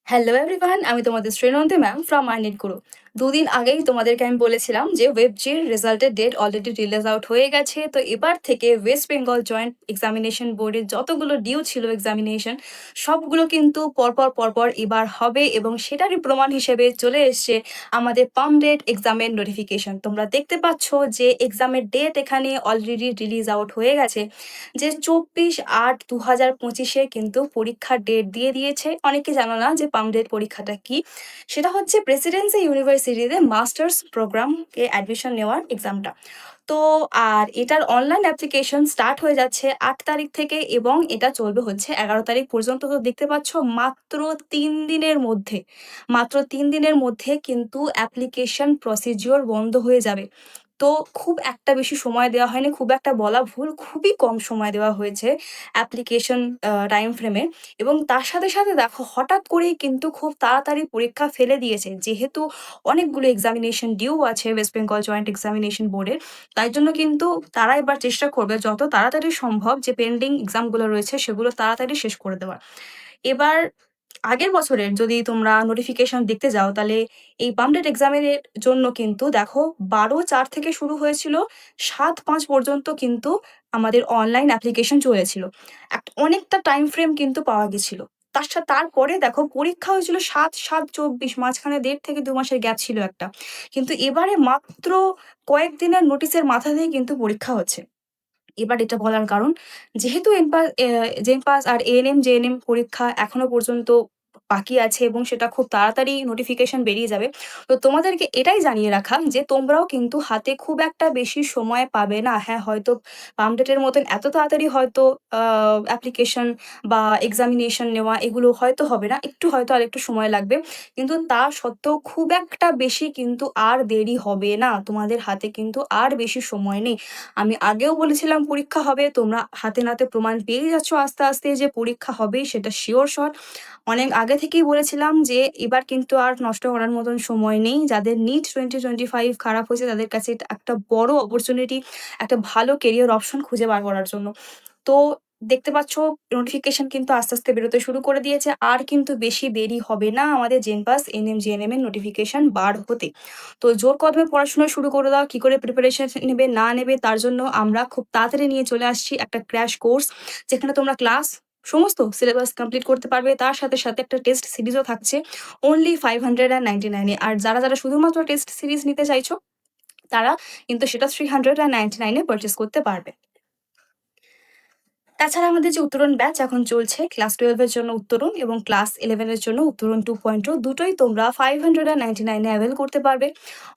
Hello everyone, আমি তোমাদের শ্রীনন্দী ma'am from আইনিট গুরু। দুদিন আগেই তোমাদেরকে আমি বলেছিলাম যে ওয়েবজির রেজাল্টের ডেট অলরেডি রিলিজ আউট হয়ে গেছে। তো এবার থেকে ওয়েস্ট বেঙ্গল জয়েন্ট এক্সামিনেশন বোর্ডের যতগুলো ডিউ ছিল এক্সামিনেশন, সবগুলো কিন্তু পরপর পরপর এবার হবে এবং সেটারই প্রমাণ হিসেবে চলে এসছে আমাদের পাম ডেট এক্সামের নোটিফিকেশন। তোমরা দেখতে পাচ্ছ যে এক্সামের ডেট এখানে অলরেডি রিলিজ আউট হয়ে গেছে, যে 24/8/2025 কিন্তু পরীক্ষার ডেট দিয়ে দিয়েছে। অনেকে জানো না যে পাম ডেট পরীক্ষাটা কি। সেটা হচ্ছে প্রেসিডেন্সি ইউনিভার্সিটিতে মাস্টার্স প্রোগ্রামকে অ্যাডমিশন নেওয়ার এক্সামটা। তো আর এটার অনলাইন অ্যাপ্লিকেশন স্টার্ট হয়ে যাচ্ছে 8 তারিখ থেকে এবং এটা চলবে হচ্ছে 11 তারিখ পর্যন্ত। তো দেখতে পাচ্ছ মাত্র 3 দিনের মধ্যে, মাত্র 3 দিনের মধ্যে কিন্তু অ্যাপ্লিকেশন প্রসিডিওর বন্ধ হয়ে যাবে। তো খুব একটা বেশি সময় দেওয়া হয়নি, খুব একটা বলা ভুল, খুবই কম সময় দেওয়া হয়েছে অ্যাপ্লিকেশন টাইম ফ্রেমে। এবং তার সাথে সাথে দেখো হঠাৎ করেই কিন্তু খুব তাড়াতাড়ি পরীক্ষা ফেলে দিয়েছে, যেহেতু অনেকগুলো এক্সামিনেশন ডিউ আছে ওয়েস্ট বেঙ্গল জয়েন্ট এক্সামিনেশন বোর্ডের। তাই জন্য কিন্তু তারা এবার চেষ্টা করবে যত তাড়াতাড়ি সম্ভব যে পেন্ডিং এক্সামগুলো রয়েছে সেগুলো তাড়াতাড়ি শেষ করে দেওয়ার। এবার আগের বছরের যদি তোমরা নোটিফিকেশন দেখতে যাও, তাহলে এই পামডেট এক্সামের জন্য কিন্তু দেখো 12/4 থেকে শুরু হয়েছিল, 7/5 পর্যন্ত কিন্তু আমাদের অনলাইন অ্যাপ্লিকেশন চলেছিল। অনেকটা টাইম ফ্রেম কিন্তু পাওয়া গেছিল। তারপরে দেখো পরীক্ষা হয়েছিল 7/7/24, মাঝখানে 1.5 থেকে 2 মাসের গ্যাপ ছিল একটা। কিন্তু এবারে মাত্র কয়েকদিনের নোটিসের মাথা দিয়ে কিন্তু পরীক্ষা হচ্ছে। এবার এটা বলার কারণ, যেহেতু জেমপাস আর এএনএম, জেএনএম পরীক্ষা এখনো পর্যন্ত বাকি আছে এবং সেটা খুব তাড়াতাড়ি নোটিফিকেশন বেরিয়ে যাবে। তো তোমাদেরকে এটাই জানিয়ে রাখা যে তোমরাও কিন্তু হাতে খুব একটা বেশি সময় পাবে না। হ্যাঁ, হয়তো পামডেটের মতন এত তাড়াতাড়ি হয়তো অ্যাপ্লিকেশন বা এক্সামিনেশন নেওয়া এগুলো হয়তো হবে না। একটু হয়তো আরেকটু সময় লাগবে। কিন্তু তা সত্ত্বেও খুব একটা বেশি কিন্তু আর দেরি হবে না। তোমাদের হাতে কিন্তু আর বেশি সময় নেই। আমি আগেও বলেছিলাম পরীক্ষা হবে। তোমরা হাতে নাতে প্রমাণ পেয়ে যাচ্ছ আস্তে, আস্তে যে পরীক্ষা হবেই, সেটা শিওর শট। অনেক আগে থেকেই বলেছিলাম যে এবার কিন্তু আর নষ্ট করার মতন সময় নেই। যাদের নিট 2025 খারাপ হয়েছে তাদের কাছে এটা একটা বড় অপরচুনিটি, একটা ভালো কেরিয়ার অপশন খুঁজে বার করার জন্য। তো দেখতে পাচ্ছ নোটিফিকেশন কিন্তু আস্তে, আস্তে বেরোতে শুরু করে দিয়েছে। আর কিন্তু বেশি দেরি হবে না আমাদের জেনপাস, এনএম, জেএনএম এর নোটিফিকেশন বার হতে। তো জোর কদমে পড়াশোনা শুরু করে দাও। কি করে প্রিপারেশন নেবে না নেবে তার জন্য আমরা খুব তাড়াতাড়ি নিয়ে চলে আসছি একটা ক্র্যাশ কোর্স, যেখানে তোমরা ক্লাস সমস্ত সিলেবাস কমপ্লিট করতে পারবে। তার সাথে, সাথে একটা টেস্ট সিরিজও থাকছে অনলি 599 এ। আর যারা শুধুমাত্র টেস্ট সিরিজ নিতে চাইছো, তারা কিন্তু সেটা 399 এ পারচেজ করতে পারবে। তাছাড়া আমাদের যে উত্তরণ ব্যাচ এখন চলছে, ক্লাস 12 এর জন্য উত্তরণ এবং ক্লাস 11 এর জন্য উত্তরণ 2.0, দুটোই তোমরা 599 এ অ্যাভেল করতে পারবে।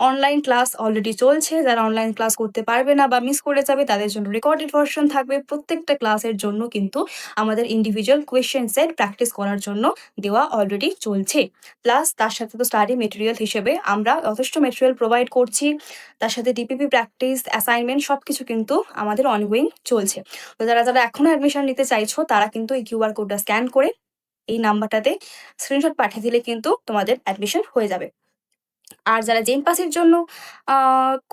অনলাইন ক্লাস অলরেডি চলছে। যারা অনলাইন ক্লাস করতে পারবে না বা মিস করে যাবে তাদের জন্য রেকর্ডেড ভার্সন থাকবে। প্রত্যেকটা ক্লাসের জন্য কিন্তু আমাদের ইন্ডিভিজুয়াল কোয়েশ্চেন সেট প্র্যাকটিস করার জন্য দেওয়া অলরেডি চলছে। প্লাস তার সাথে তো স্টাডি মেটেরিয়াল হিসেবে আমরা যথেষ্ট মেটেরিয়াল প্রোভাইড করছি। তার সাথে ডিপিপি প্র্যাকটিস, অ্যাসাইনমেন্ট সবকিছু কিন্তু আমাদের অনগোয়িং চলছে। তো যারা এখনো অ্যাডমিশন নিতে চাইছো, তারা কিন্তু এই কিউআর কোডটা স্ক্যান করে এই নাম্বারটাতে স্ক্রিনশট পাঠিয়ে দিলে কিন্তু তোমাদের অ্যাডমিশন হয়ে যাবে। আর যারা জেনপাসের জন্য আ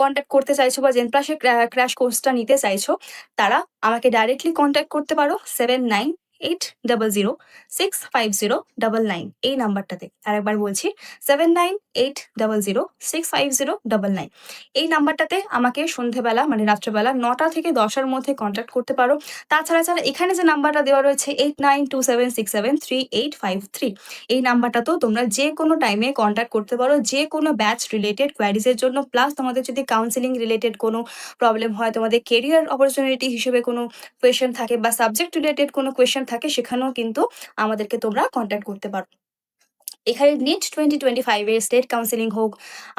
কনট্যাক্ট করতে চাইছো বা জেনপাসের ক্র্যাশ কোর্সটা নিতে চাইছো, তারা আমাকে ডাইরেক্টলি কনট্যাক্ট করতে পারো 7980065099 এই নাম্বারটাতে। আরেকবার বলছি 7980065099। এই নাম্বারটাতে আমাকে সন্ধ্যেবেলা মানে রাত্রেবেলা ৯টা থেকে ১০টার মধ্যে কনট্যাক্ট করতে পারো। তাছাড়া এখানে যে নাম্বারটা দেওয়া রয়েছে 8927673853, এই নাম্বারটাতেও তোমরা যেকোনো টাইমে কনট্যাক্ট করতে পারো যেকোনো ব্যাচ রিলেটেড কোয়েরিজ এর জন্য। প্লাস তোমাদের যদি কাউন্সেলিং রিলেটেড কোনো প্রবলেম হয়, তোমাদের কেরিয়ার অপরচুনিটি হিসেবে কোনো কোয়েশ্চেন থাকে বা সাবজেক্ট রিলেটেড কোনো কোয়েশ্চেন থাকে, সেখানেও কিন্তু আমাদেরকে তোমরা কনট্যাক্ট করতে পারো। এখানে নিট 2025 এর স্টেট কাউন্সেলিং হোক,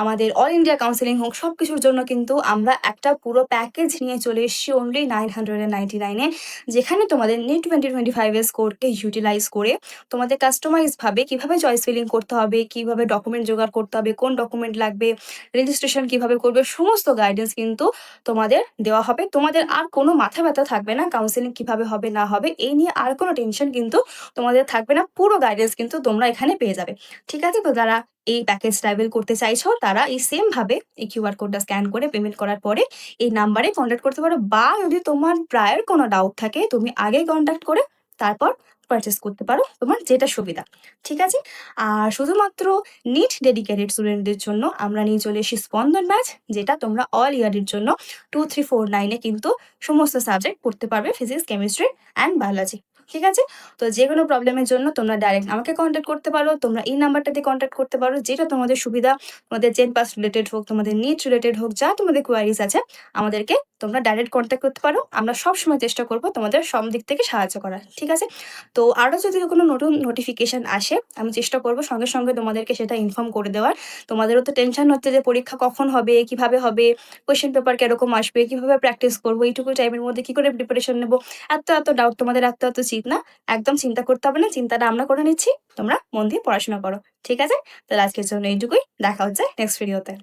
আমাদের অল ইন্ডিয়া কাউন্সেলিং হোক, সবকিছুর জন্য কিন্তু আমরা একটা পুরো প্যাকেজ নিয়ে চলে এসেছি অনলি 999 এ, যেখানে তোমাদের নিট 2025 এর স্কোরকে ইউটিলাইজ করে তোমাদের কাস্টমাইজ ভাবে কিভাবে চয়েস ফিলিং করতে হবে, কিভাবে ডকুমেন্ট জোগাড় করতে হবে, কোন ডকুমেন্ট লাগবে, রেজিস্ট্রেশন কিভাবে করবে, সমস্ত গাইডেন্স কিন্তু তোমাদের দেওয়া হবে। তোমাদের আর কোনো মাথা ব্যথা থাকবে না কাউন্সেলিং কিভাবে হবে না হবে এই নিয়ে, আর কোনো টেনশন কিন্তু তোমাদের থাকবে না। পুরো গাইডেন্স কিন্তু তোমরা এখানে পেয়ে যাবে। ঠিক আছে? তো যারা এই প্যাকেজটা অ্যাভেল করতে চাইছো, তারা এই সেম ভাবে এই কিউআর কোডটা স্ক্যান করে পেমেন্ট করার পরে এই নাম্বারে কনট্যাক্ট করতে পারো। বা যদি তোমার প্রায়র কোনো ডাউট থাকে, তুমি আগে কনট্যাক্ট করে তারপর পারচেস করতে পারো, তোমার যেটা সুবিধা। ঠিক আছে? আর শুধুমাত্র নিট ডেডিকেটেড স্টুডেন্টদের জন্য আমরা নিয়ে চলে এসেছি স্পন্দন ব্যাচ, যেটা তোমরা অল ইয়ারের জন্য 2349-এ কিন্তু সমস্ত সাবজেক্ট পড়তে পারবে, ফিজিক্স, কেমিস্ট্রি অ্যান্ড বায়োলজি। ঠিক আছে? তো যে কোনো প্রবলেমের জন্য তোমরা ডাইরেক্ট আমাকে কন্ট্যাক্ট করতে পারো, তোমরা এই নাম্বারটাতে কন্ট্যাক্ট করতে পারো, যেটা তোমাদের সুবিধা। তোমাদের জেন পাস রিলেটেড হোক, তোমাদের নিট রিলেটেড হোক, যা তোমাদের কোয়ারিজ আছে আমাদেরকে তোমরা ডাইরেক্ট কন্ট্যাক্ট করতে পারো। আমরা সবসময় চেষ্টা করবো তোমাদের সব দিক থেকে সাহায্য করার। ঠিক আছে? তো আরও যদি কোনো নতুন নোটিফিকেশান আসে, আমি চেষ্টা করবো সঙ্গে সঙ্গে তোমাদেরকে সেটা ইনফর্ম করে দেওয়ার। তোমাদেরও তো টেনশন হচ্ছে যে পরীক্ষা কখন হবে, কিভাবে হবে, কোয়েশ্চেন পেপার কিরকম আসবে, কিভাবে প্র্যাকটিস করবো, এইটুকু টাইমের মধ্যে কি করে প্রিপারেশন নেবো, এত ডাউট তোমাদের, এত চিন্তা। একদম চিন্তা করতে হবে না, চিন্তাটা আমরা করে নিচ্ছি, তোমরা মন দিয়ে পড়াশোনা করো। ঠিক আছে? তাহলে আজকের জন্য এইটুকুই, দেখা হচ্ছে নেক্সট ভিডিওতে।